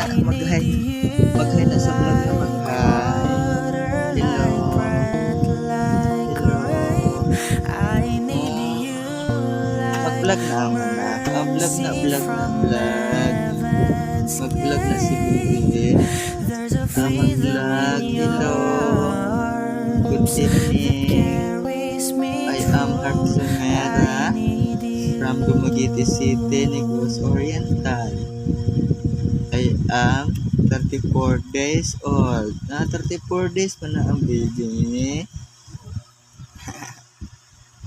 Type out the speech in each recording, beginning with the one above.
Maghay. Maghay na sa vlog na maghay. Hello. Hello. Mag-vlog na ang anak. Vlog na vlog. Mag-vlog na si Bibi. Mag-vlog. Hello. Good evening. I am Harpsonera from Dumaguete City, Negros Oriental. I am 34 days old. 34 days pa na ang baby.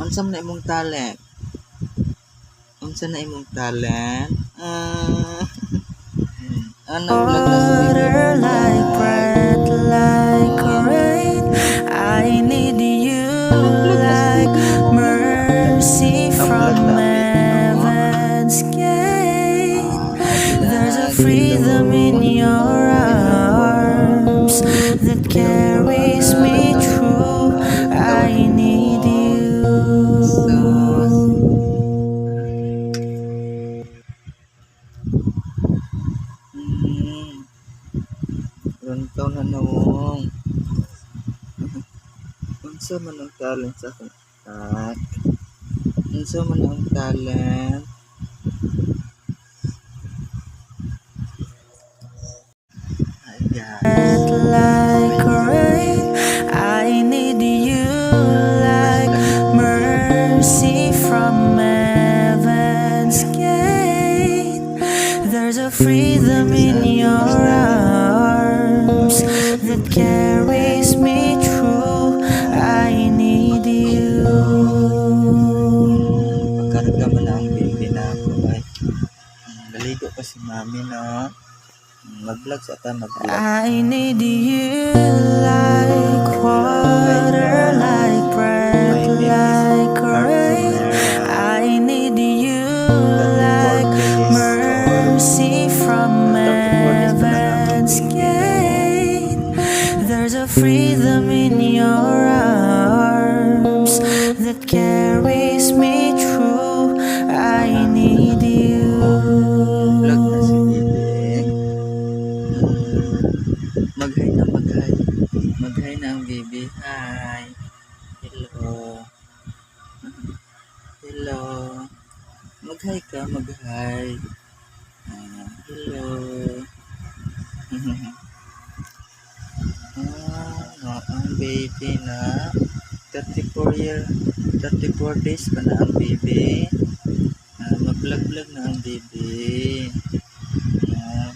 Unsa na imong talent? Unsa na imong talent? Nag-vlog na sa Water like bread, like rain. I need you like mercy from heaven's gate. There's a freedom in your arms that carries me through. I need you. Runtaw na nawong. Unsa man ang talent sa akong anak? Unsa man ang talent? Hi guys. Like rain, I need you like mercy from heaven's gate. There's a freedom in your arms that carries me through. I need you. Pagkarga mo na ang baby na ako ay naligo pa si mami no. Mag-vlog sa ta mag-vlog. I need you like water, like bread, like rain. I need you like mercy from heaven's gate. There's a freedom in your arms that carries me through. I need you. Vlog na si baby. Maghay na maghay. Maghay na ang baby. Hi. Hello. Hello. Maghay ka, maghay. Hello. Ang baby na 34 days pa na ang baby. Mag-vlog na ang baby.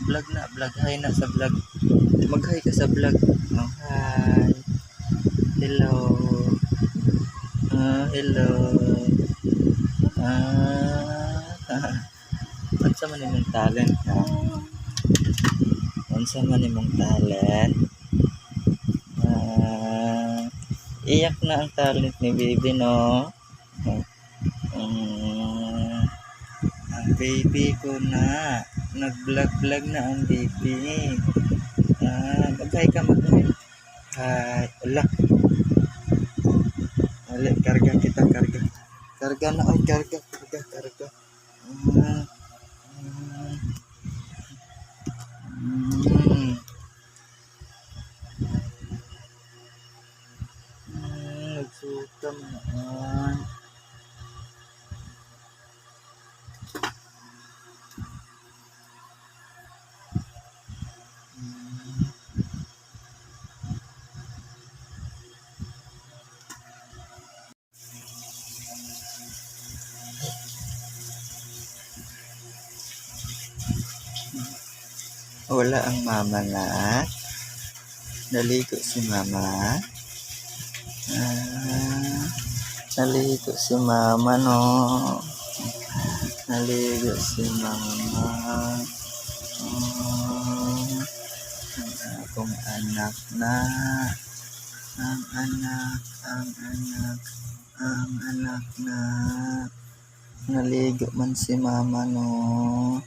Vlog na, vlog. Hi na sa vlog. Mag-hi ka sa vlog. Hi. Hello. Hello. Unsa man imong talent ha? Unsa man imong talent? Iyak na ang talent ni baby no. Ang baby ko na nag-vlog na ang baby. Mag-hi ka, mag-hi. Hi. Ala. Ali, karga kita, karga. Karga na, ay, karga. Nagsuka naman. Wala ang mama na. Naligo si mama. Naligo si mama no. Naligo si mama. Ang akong anak na. Ang anak na. Naligo man si mama no.